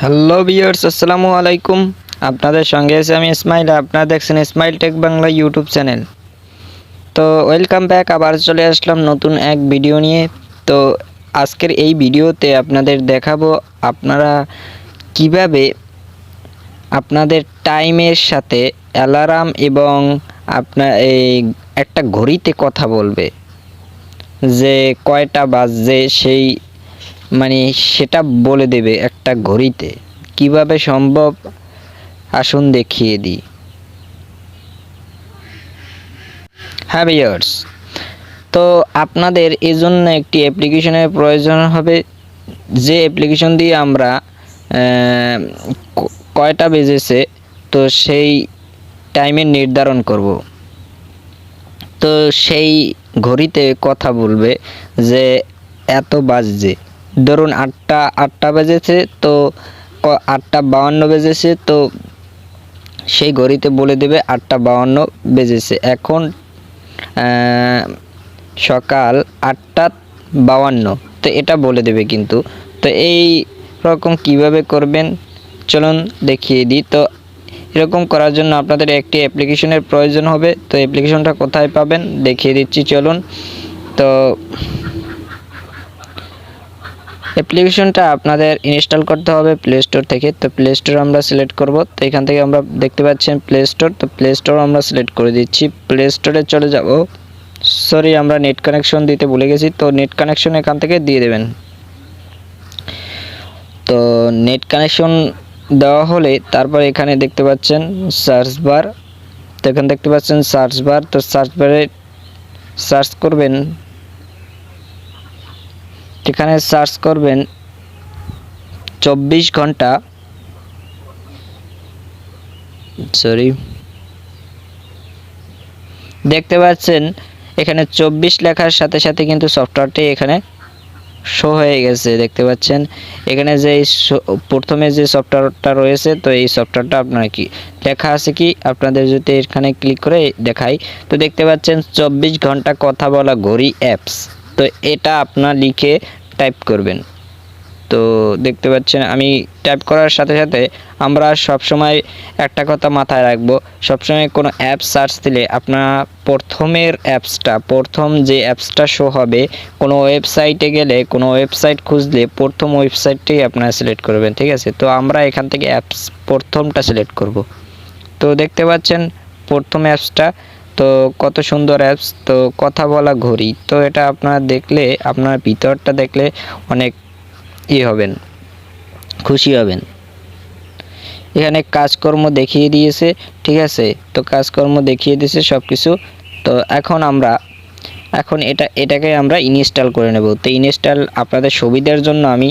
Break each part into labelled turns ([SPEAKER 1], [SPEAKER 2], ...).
[SPEAKER 1] Hello viewers, আসসালামু আলাইকুম। আপনাদের সঙ্গে আছি আমি ইসমাইল। আপনারা দেখছেন Ismail Tech Bangla YouTube channel. তো ওয়েলকাম ব্যাক, আবার চলে আসলাম নতুন এক ভিডিও নিয়ে। তো আজকের এই ভিডিওতে আপনাদের দেখাবো আপনারা কিভাবে আপনাদের টাইমের সাথে অ্যালার্ম এবং আপনার এই একটা ঘড়িতে কথা বলবে, যে কয়টা বাজছে সেই সেটা বলে দেবে একটা ঘড়িতে। কিভাবে সম্ভব আসুন দেখিয়ে দিই। হ্যাঁ ভিউয়ার্স, তো আপনাদের এজন্য একটি অ্যাপ্লিকেশনের প্রয়োজন হবে, যে অ্যাপ্লিকেশন দিয়ে আমরা কয়টা বেজেছে তো সেই টাইমের নির্ধারণ করব। তো সেই ঘড়িতে কথা বলবে যে এত বাজছে, ধরুন আটটা বেজেছে, তো 8:52 বেজেছে, তো সেই ঘড়িতে বলে দেবে 8:52 বেজেছে। এখন সকাল 8:52, তো এটা বলে দেবে কিন্তু। তো এই রকম কিভাবে করবেন চলুন দেখিয়ে দিই। তো এরকম করার জন্য আপনাদের একটি অ্যাপ্লিকেশনের প্রয়োজন হবে। তো অ্যাপ্লিকেশনটা কোথায় পাবেন দেখিয়ে দিচ্ছি চলুন। তো অ্যাপ্লিকেশনটা আপনাদের ইনস্টল করতে হবে প্লে স্টোর থেকে। তো প্লে স্টোর আমরা সিলেক্ট করব। তো এখান থেকে আমরা দেখতে পাচ্ছেন প্লে স্টোর, তো প্লে স্টোর আমরা সিলেক্ট করে দিচ্ছি। প্লে স্টোরে চলে যাব। সরি, আমরা নেট কানেকশন দিতে ভুলে গেছি, তো নেট কানেকশন এখান থেকে দিয়ে দেবেন। তো নেট কানেকশন দেওয়া হলে তারপর এখানে দেখতে পাচ্ছেন সার্চ বার। তো এখানে দেখতে পাচ্ছেন সার্চ বার, তো সার্চ বারে সার্চ করবেন, এখানে সার্চ করবেন 24 ঘন্টা, সরি, দেখতে পাচ্ছেন এখানে 24 লেখার সাথে সাথে কিন্তু সফটওয়্যারটি এখানে শো হয়ে গেছে। দেখতে পাচ্ছেন এখানে যে প্রথমে যে সফটওয়্যারটা রয়েছে, তো এই সফটওয়্যারটা আপনার কি লেখা আছে কি আপনাদের যদি এখানে ক্লিক করে দেখাই, তো দেখতে পাচ্ছেন 24 ঘন্টা কথা বলা ঘড়ি অ্যাপস। তো এটা আপনার লিখে টাইপ করবেন। তো দেখতে পাচ্ছেন আমি টাইপ করার সাথে সাথে আমরা সবসময় একটা কথা মাথায় রাখবো, সবসময় কোনো অ্যাপ সার্চ দিলে আপনার প্রথম যে অ্যাপসটা শো হবে, কোনো ওয়েবসাইটে গেলে, কোনো ওয়েবসাইট খুঁজলে প্রথম ওয়েবসাইটটাই আপনারা সিলেক্ট করবেন, ঠিক আছে? তো আমরা এখান থেকে অ্যাপস প্রথমটা সিলেক্ট করব। তো দেখতে পাচ্ছেন প্রথম অ্যাপসটা, তো কত সুন্দর অ্যাপস, তো কথা বলা ঘড়ি। তো এটা আপনারা দেখলে, আপনার ভিতরটা দেখলে অনেক হবেন, খুশি হবেন। এখানে কাজকর্ম দেখিয়ে দিয়েছে, ঠিক আছে? তো কাজকর্ম দেখিয়ে দিয়েছে সব কিছু। তো এখন এটাকে আমরা ইনস্টল করে নেব। তো ইনস্টল আপনাদের সুবিধার জন্য আমি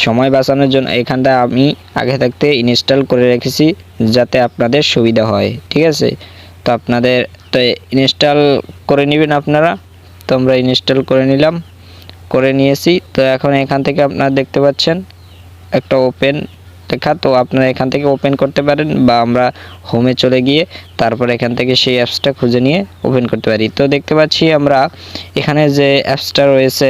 [SPEAKER 1] সময় বাঁচানোর জন্য এখানটা আমি আগে থাকতে ইনস্টল করে রেখেছি, যাতে আপনাদের সুবিধা হয়, ঠিক আছে? তো আপনাদের তো ইনস্টল করে নেবেন আপনারা। তো আমরা ইনস্টল করে নিয়েছি। তো এখন এখান থেকে আপনারা দেখতে পাচ্ছেন একটা ওপেন লেখা, তো আপনারা এখান থেকে ওপেন করতে পারেন, বা আমরা হোমে চলে গিয়ে তারপর এখান থেকে সেই অ্যাপসটা খুঁজে নিয়ে ওপেন করতে পারি। তো দেখতে পাচ্ছি আমরা এখানে যে অ্যাপসটা রয়েছে,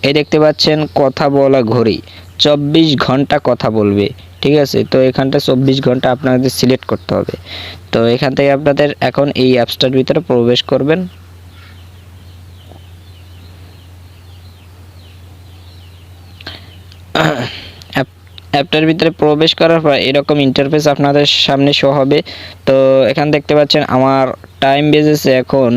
[SPEAKER 1] এই দেখতে পাচ্ছেন কথা বলা ঘড়ি 24 ঘন্টা কথা বলবে, ঠিক আছে? তো এখানটা 24 ঘন্টা আপনাদের সিলেক্ট করতে হবে। তো এখান থেকে আপনাদের এখন এই অ্যাপসটার ভিতরে প্রবেশ করবেন। অ্যাপটার ভিতরে প্রবেশ করার পর এরকম ইন্টারফেস আপনাদের সামনে শো হবে। তো এখানে দেখতে পাচ্ছেন আমার টাইম বেজেছে এখন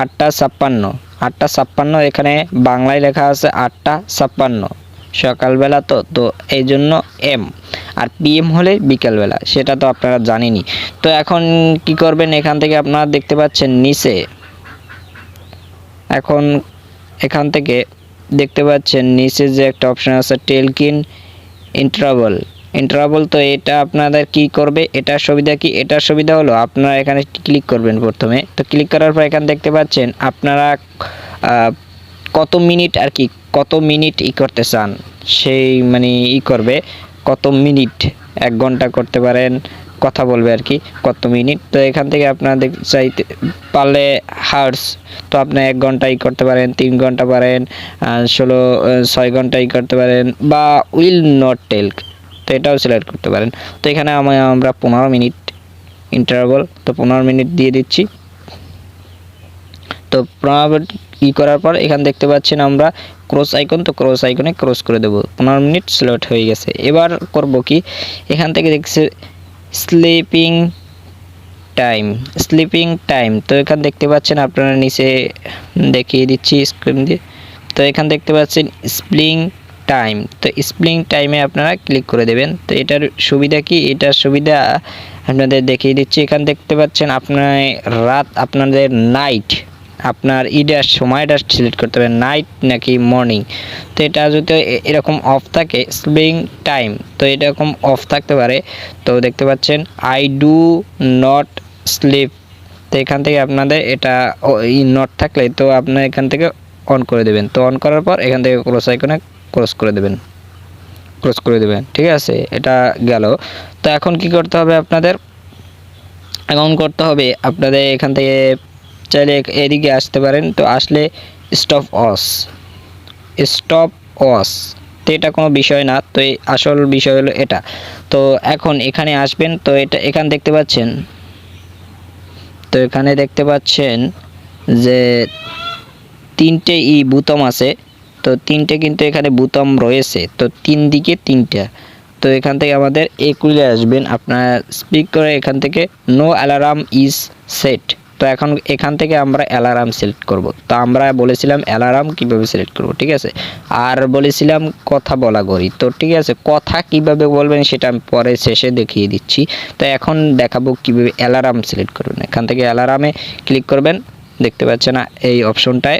[SPEAKER 1] 8:56। এখানে বাংলায় লেখা আছে 8:56 সকালবেলা। তো এই জন্য এম, আর পিএম হলে বিকালবেলা, সেটা তো আপনারা জানেনই। তো এখন কি করবেন, এখান থেকে আপনারা দেখতে পাচ্ছেন নিচে, এখন এখান থেকে দেখতে পাচ্ছেন নিচে যে একটা অপশন আছে টেলকিন ইন্টারভাল। তো এটা আপনাদের কি করবে, এটার সুবিধা কি, এটার সুবিধা হলো আপনারা এখানে ক্লিক করবেন প্রথমে। তো ক্লিক করার পর এখানে দেখতে পাচ্ছেন আপনারা কত মিনিট আর কি, কত মিনিট করতে চান, সেই করবে কত মিনিট, 1 ঘন্টা করতে পারেন, কথা বলবে আর কি কত মিনিট। তো এখান থেকে আপনাদের চাইতে পারলে হার্স, তো আপনি 1 ঘন্টাই করতে পারেন, 3 ঘন্টা পারেন, 6 ঘন্টাই করতে পারেন, বা উইল নট টেল, তো এটাও সিলেক্ট করতে পারেন। তো এখানে আমরা 15 মিনিট ইন্টারভাল, তো 15 মিনিট দিয়ে দিচ্ছি। তো 15 মিনিট করার পর এখানে দেখতে পাচ্ছেন আমরা ক্রস আইকন, তো ক্রস আইকনে ক্রস করে দেবো। 15 মিনিট সিলেক্ট হয়ে গেছে। এবার করব কি, এখান থেকে দেখছে স্লিপিং টাইম, তো এখানে দেখতে পাচ্ছেন আপনারা নিচে দেখিয়ে দিচ্ছি স্ক্রিন দিয়ে। তো এখানে দেখতে পাচ্ছেন স্প্লিং টাইম, তো স্প্লিং টাইমে আপনারা ক্লিক করে দেবেন। তো এটার সুবিধা কি, এটার সুবিধা আপনাদের দেখিয়ে দিচ্ছি। এখানে দেখতে পাচ্ছেন আপনার রাত, আপনাদের নাইট, আপনার ইডার সময়টা সিলেক্ট করতে হবে, নাইট নাকি মর্নিং। তো এটা যদি এরকম অফ থাকে স্লিপিং টাইম, তো এরকম অফ থাকতে পারে। তো দেখতে পাচ্ছেন আই ডু নট স্লিপ, তো এখান থেকে আপনাদের এটা নট থাকলে তো আপনার এখান থেকে অন করে দেবেন। তো অন করার পর এখান থেকে ক্রস আইকনে ক্রস করে দেবেন, ঠিক আছে, এটা গেল। তো এখন কি করতে হবে আপনাদের, এখন করতে হবে আপনাদের এখান থেকে চাইলে এদিকে আসতে পারেন। তো আসলে স্টপ ওয়াচ, তো এটা কোনো বিষয় না, তো এই আসল বিষয় হলো এটা। তো এখন এখানে আসবেন, তো এটা এখানে দেখতে পাচ্ছেন যে 3টে বোতাম আছে। তো 3টে কিন্তু এখানে বোতাম রয়েছে, তো 3 দিকে 3টা। তো এখান থেকে আমাদের একুলে আসবেন, আপনার স্পিক করে এখান থেকে নো অ্যালার্ম ইজ সেট। তো এখন এখান থেকে আমরা অ্যালার্ম সিলেক্ট করব। তো আমরা বলেছিলাম অ্যালার্ম কিভাবে সিলেক্ট করব, ঠিক আছে, আর বলেছিলাম কথা বলা ঘড়ি। তো ঠিক আছে, কথা কিভাবে বলবেন সেটা আমি পরে শেষে দেখিয়ে দিচ্ছি। তো এখন দেখাবো কিভাবে অ্যালার্ম সিলেক্ট করবেন। এখান থেকে অ্যালার্মে ক্লিক করবেন, দেখতে পাচ্ছেন না এই অপশনটায়,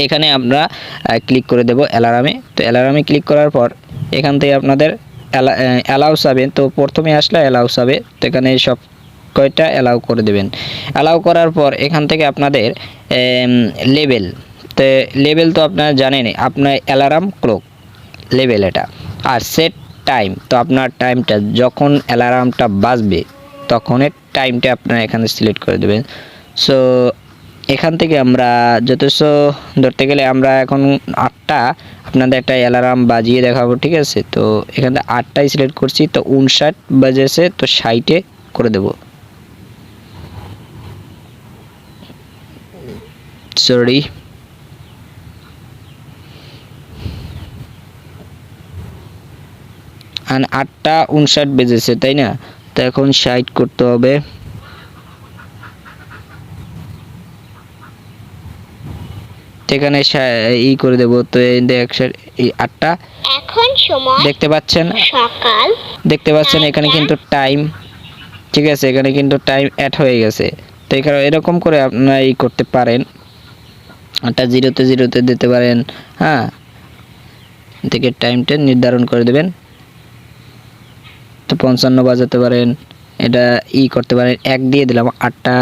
[SPEAKER 1] এখানে আমরা ক্লিক করে দেব অ্যালার্মে। তো অ্যালার্মে ক্লিক করার পর এখান থেকে আপনাদের অ্যালাউ যাবেন। তো প্রথমে আসলে অ্যালাউ যাবে, তো এখানে সব কয়টা অ্যালাউ করে দেবেন। অ্যালাউ করার পর এখান থেকে আপনাদের লেভেল, তো লেভেল তো আপনারা জানেন, আপনার অ্যালার্ম ক্লক লেভেল এটা। আর সেট টাইম, তো আপনার টাইমটা যখন অ্যালার্মটা বাজবে তখনের টাইমটা আপনারা এখানে সিলেক্ট করে দেবেন। সো এখান থেকে আমরা যথেষ্ট ধরতে গেলে আমরা এখন 8টা আপনাদের একটা অ্যালার্ম বাজিয়ে দেখাবো, ঠিক আছে। তো এখানে 8টাই সিলেক্ট করছি, তো 59 বাজেছে, তো 60-এ করে দেব, সরি। আর 8টা 59 বেজেছে, তাই না, তো এখন 60 করতে হবে। এখানে করে দেব। তো এই 8টা এখন সময় দেখতে পাচ্ছেন সকাল, দেখতে পাচ্ছেন এখানে কিন্তু টাইম, ঠিক আছে, এখানে কিন্তু টাইম অ্যাড হয়ে গেছে। তো এখানে এরকম করে আপনারা করতে পারেন, 8টা 0-তে দিতে পারেন, হ্যাঁ, থেকে টাইমটা নির্ধারণ করে দেবেন। তো 55 বাজাতে পারেন, এটা করতে পারেন, 1 দিয়ে দিলাম। 8টা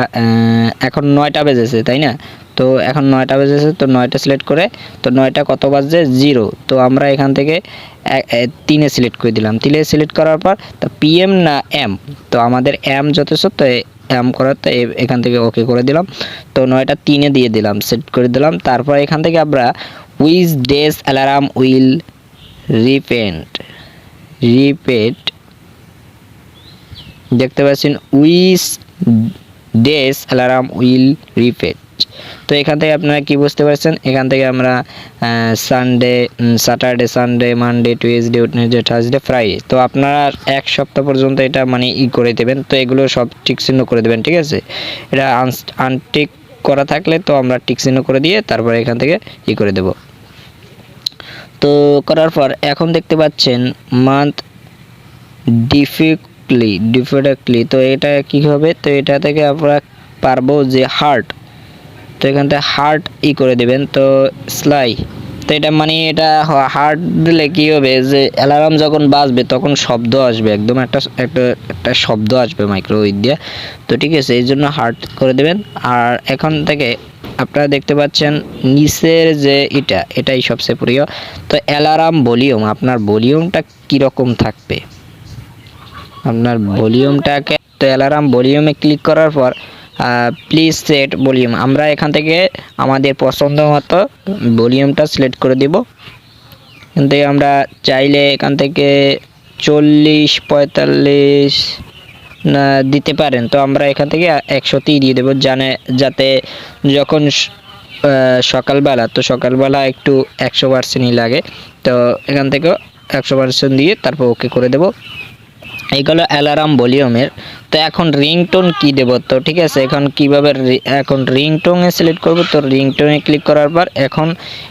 [SPEAKER 1] এখন 9টা বেজেছে, তাই না, তো এখন 9টা বেজেছে, তো 9টা সিলেক্ট করে, তো 9টা কত বাজছে 0, তো আমরা এখান থেকে 3-এ সিলেক্ট করে দিলাম। 3-এ সিলেক্ট করার পর তো পিএম না এম, তো আমাদের এম যথেষ্ট, তো এম করার, তো এখান থেকে ওকে করে দিলাম। তো 9টা 3-এ দিয়ে দিলাম, সেট করে দিলাম। তারপর এখান থেকে আমরা which days alarm will repeat, দেখতে পাচ্ছেন which days alarm will repeat. তো এখান থেকে আপনারা কি বুঝতে পারছেন, এখান থেকে আমরা Sunday, Saturday, Sunday, Monday, Tuesday, Wednesday, Thursday, Friday, তো আপনারা 1 সপ্তাহ পর্যন্ত এটা মানে করে দেবেন। তো এগুলো সব টিক চিহ্ন করে দেবেন, ঠিক আছে। এটা আনটিক করা থাকলে তো আমরা টিক চিহ্ন করে দিয়ে তারপরে এখান থেকে করে দেব। তো করার পর এখন দেখতে পাচ্ছেন মান্থ ডিফিকাল্টলি, তো এটা কি হবে, তো এটা থেকে আমরা পারবো যে হার্ট, তো এখান থেকে হার্ট করে দেবেন। তো স্লাই, তো এটা মানে এটা হার্ট দিলে কি হবে, যে অ্যালার্ম যখন বাজবে তখন শব্দ আসবে, একদম একটা শব্দ আসবে মাইক্রোওয়েভ দিয়ে। তো ঠিক আছে, এই জন্য হার্ট করে দেবেন। আর এখন থেকে আপনারা দেখতে পাচ্ছেন নিচের যে এটাই সবচেয়ে প্রিয়, তো অ্যালার্ম ভলিউম, আপনার ভলিউমটা কীরকম থাকবে, আপনার ভলিউমটাকে, তো অ্যালার্ম ভলিউমে ক্লিক করার পর প্লিজ সেট ভলিউম, আমরা এখান থেকে আমাদের পছন্দ মতো ভলিউমটা সিলেক্ট করে দিব। এখান থেকে আমরা চাইলে এখান থেকে 40-45 দিতে পারেন। তো আমরা এখান থেকে 100তেই দিয়ে দেবো, যাতে যখন সকালবেলা, তো সকালবেলা একটু 100%ই লাগে। তো এখান থেকে 100% দিয়ে তারপর ওকে করে দেব। এইগুলো অ্যালার্ম ভলিউমের। তো এখন রিংটোন কি দেব, তো ঠিক আছে, এখন কিভাবে এখন রিংটোনে সিলেক্ট করব। তো রিংটোনে ক্লিক করার পর এখন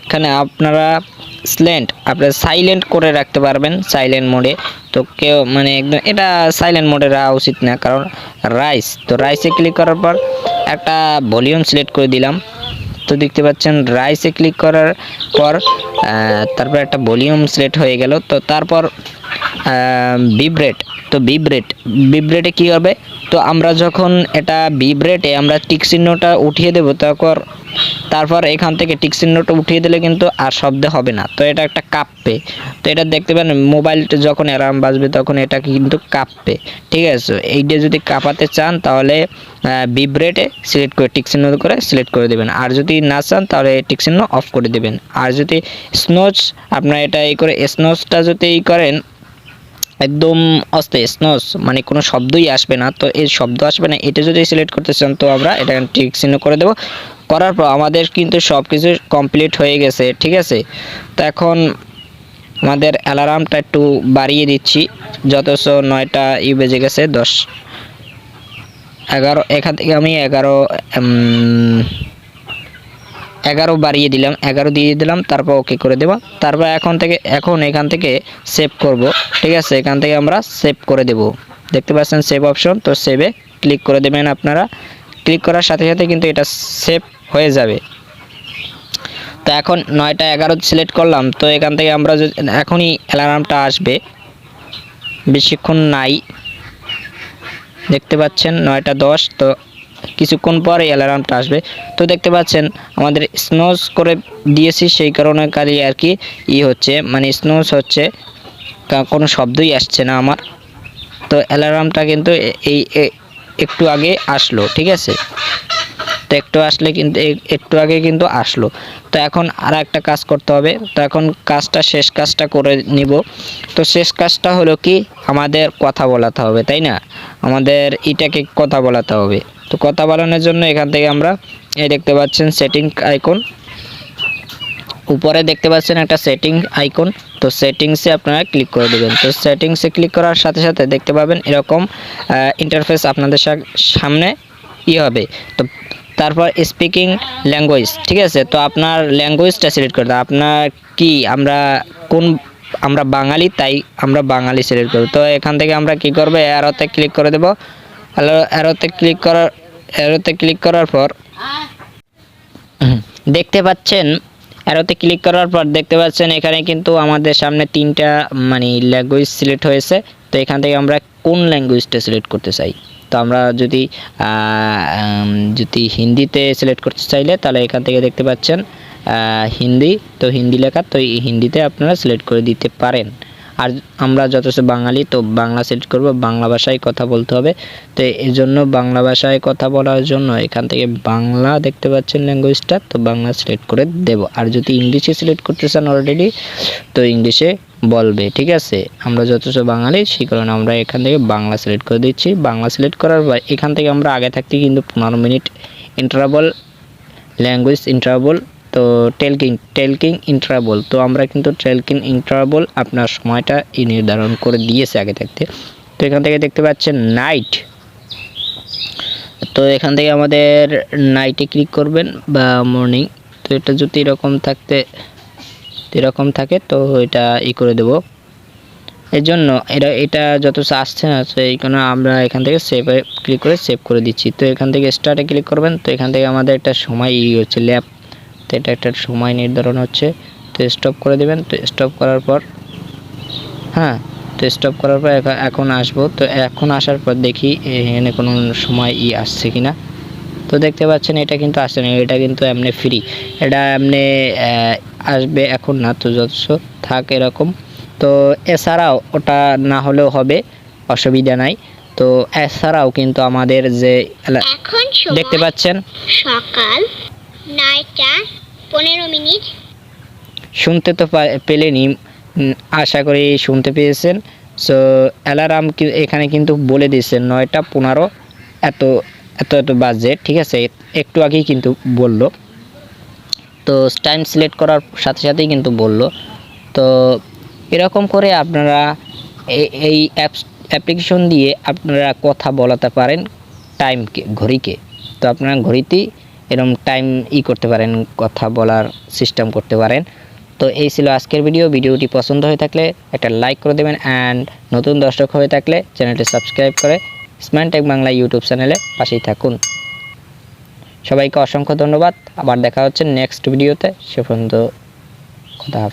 [SPEAKER 1] এখানে আপনারা আপনারা সাইলেন্ট করে রাখতে পারবেন, সাইলেন্ট মোডে। তো কেউ মানে একদম এটা সাইলেন্ট মোডে রাখা উচিত না, কারণ রাইসে ক্লিক করার পর একটা ভলিউম সিলেক্ট করে দিলাম। তো দেখতে পাচ্ছেন রাইসে ক্লিক করার পর তারপর একটা ভলিউম সিলেক্ট হয়ে গেল। তো তারপর ভিব্রেট, তো ভিব্রেটে কি হবে, তো আমরা যখন এটা ভিব্রেটে আমরা টিক চিহ্নটা উঠিয়ে দেব, তারপর এখান থেকে টিক চিহ্নটা উঠিয়ে দিলে কিন্তু আর শব্দ হবে না। তো এটা একটা কাঁপবে, তো এটা দেখতে পারেন মোবাইলটা যখন অ্যালার্ম বাজবে তখন এটা কিন্তু কাঁপবে, ঠিক আছে। এইটা যদি কাঁপাতে চান তাহলে ভিব্রেটে সিলেক্ট করে টিক চিহ্ন করে সিলেক্ট করে দেবেন, আর যদি না চান তাহলে টিক চিহ্ন অফ করে দেবেন। আর যদি স্নোজ, আপনারা এটা এই করে স্নোজটা যদি এই করেন একদম আস্তে, স্নোজ মানে কোনো শব্দই আসবে না, তো এই শব্দ আসবে না, এটা যদি সিলেক্ট করতে চান তো আমরা এটা টিক চিহ্ন করে দেব। করার পর আমাদের কিন্তু সব কিছু কমপ্লিট হয়ে গেছে, ঠিক আছে। তো এখন আমাদের অ্যালার্মটা একটু বাড়িয়ে দিচ্ছি, যতস 9টা বেজে গেছে 10 11, এখান থেকে আমি 11 বাড়িয়ে দিলাম, 11 দিয়ে দিলাম, তারপর ওকে করে দেব। তারপর এখান থেকে সেভ করব, ঠিক আছে। এখান থেকে আমরা সেভ করে দেব, দেখতে পাচ্ছেন সেভ অপশন, তো সেভে ক্লিক করে দেবেন। আপনারা ক্লিক করার সাথে সাথে কিন্তু এটা সেভ হয়ে যাবে। তো এখন 9টা 11 সিলেক্ট করলাম, তো এখান থেকে আমরা এখনই অ্যালার্মটা আসবে, বেশিক্ষণ নাই, দেখতে পাচ্ছেন 9টা 10। তো কিছুক্ষণ পরে অ্যালার্মটা আসবে। তো দেখতে পাচ্ছেন আমাদের স্নোজ করে দিয়েছি, সেই কারণে কালি আর কি হচ্ছে, মানে স্নোজ হচ্ছে, কোনো শব্দই আসছে না আমার। তো অ্যালার্মটা কিন্তু একটু আগে আসলো, ঠিক আছে। তো একটু আগে কিন্তু আসলো। তো এখন আর একটা কাজ করতে হবে, তো এখন শেষ কাজটা করে নিব। তো শেষ কাজটা হলো কি, আমাদের কথা বলাতে হবে, তাই না, আমাদের এটাকে কথা বলাতে হবে। তো কথা বলানোর জন্য এখান থেকে আমরা দেখতে পাচ্ছেন সেটিং আইকন, উপরে দেখতে পাচ্ছেন একটা সেটিং আইকন, তো সেটিংসে আপনারা ক্লিক করে দেবেন। তো সেটিংসে ক্লিক করার সাথে সাথে দেখতে পাবেন এরকম ইন্টারফেস আপনাদের সামনে হবে। তো তারপর স্পিকিং ল্যাঙ্গুয়েজ, ঠিক আছে। তো আপনার ল্যাঙ্গুয়েজটা সিলেক্ট করতে হবে, আপনার কি আমরা বাঙালি, তাই আমরা বাঙালি সিলেক্ট করব। তো এখান থেকে আমরা কি করব, অ্যারোতে ক্লিক করে দেব। অ্যারোতে ক্লিক করার পর দেখতে পাচ্ছেন এখানে কিন্তু আমাদের সামনে 3টা মানে ল্যাঙ্গুয়েজ সিলেক্ট হয়েছে। তো এখান থেকে আমরা কোন ল্যাঙ্গুয়েজটা সিলেক্ট করতে চাই, তো আমরা যদি হিন্দিতে সিলেক্ট করতে চাইলে তাহলে এখান থেকে দেখতে পাচ্ছেন হিন্দি, তো হিন্দি লেখা, তো এই হিন্দিতে আপনারা সিলেক্ট করে দিতে পারেন। আর আমরা যথেষ্ট বাঙালি, তো বাংলা সিলেক্ট করব, বাংলা ভাষায় কথা বলতে হবে। তো এই জন্য বাংলা ভাষায় কথা বলার জন্য এখান থেকে বাংলা দেখতে পাচ্ছেন ল্যাঙ্গুয়েজটা, তো বাংলা সিলেক্ট করে দেব। আর যদি ইংলিশে সিলেক্ট করতে চান অলরেডি, তো ইংলিশে বলবে, ঠিক আছে। আমরা যথেষ্ট বাঙালি, সেই কারণে আমরা এখান থেকে বাংলা সিলেক্ট করে দিচ্ছি। বাংলা সিলেক্ট করার পর এখান থেকে আমরা আগে থাকতে কিন্তু 15 মিনিট ইন্টারভাল, ল্যাঙ্গুয়েজ ইন্টারভাল, তো টেলকিং ইন্টারভাল, তো আমরা কিন্তু টেলকিং ইন্টারভাল আপনার সময়টা নির্ধারণ করে দিয়েছে আগে থাকতে। তো এখান থেকে দেখতে পাচ্ছেন নাইট, তো এখান থেকে আমাদের নাইটে ক্লিক করবেন বা মর্নিং। তো এটা যদি এরকম থাকে তো এটা করে দেব। এর জন্য এটা যত আসছে না, তো এই কারণে আমরা এখান থেকে সেভে ক্লিক করে সেভ করে দিচ্ছি। তো এখান থেকে স্টার্টে ক্লিক করবেন। তো এখান থেকে আমাদের একটা সময় হচ্ছে ল্যাব, তো এটা একটা সময় নির্ধারণ হচ্ছে, তো স্টপ করে দেবেন। তো স্টপ করার পর এখন আসবো। তো এখন আসার পর দেখি এখানে কোনো সময় আসছে কিনা। তো দেখতে পাচ্ছেন এটা কিন্তু আসছে না, এটা কিন্তু এমনি ফ্রি, এটা এমনি আসবে এখন না, তো যথেষ্ট থাক এরকম। তো এছাড়াও ওটা না হলেও হবে,
[SPEAKER 2] অসুবিধা নাই। তো এছাড়াও কিন্তু আমাদের যে দেখতে পাচ্ছেন সকাল 9:15 শুনতে তো পেলেনি, আশা করি শুনতে পেয়েছেন। সো অ্যালার্ম এখানে কিন্তু বলে দিয়েছে 9:15 এত এত এত বাজে, ঠিক আছে, একটু আগেই কিন্তু বলল। তো টাইম সিলেক্ট করার সাথে সাথেই কিন্তু বলল। তো এরকম করে আপনারা এই অ্যাপ্লিকেশন দিয়ে আপনারা কথা বলাতে পারেন টাইমকে, ঘড়িকে। তো আপনারা ঘড়িতেই এরকম টাইম করতে পারেন, কথা বলার সিস্টেম করতে পারেন। তো এই ছিল আজকের ভিডিওটি পছন্দ হয়ে থাকলে একটা লাইক করে দেবেন, অ্যান্ড নতুন দর্শক হয়ে থাকলে চ্যানেলটি সাবস্ক্রাইব করে স্মাইল টেক বাংলা ইউটিউব চ্যানেলে পাশেই থাকুন। সবাইকে অসংখ্য ধন্যবাদ। আবার দেখা হচ্ছে নেক্সট ভিডিওতে। সে পর্যন্ত খোদা হাফেজ।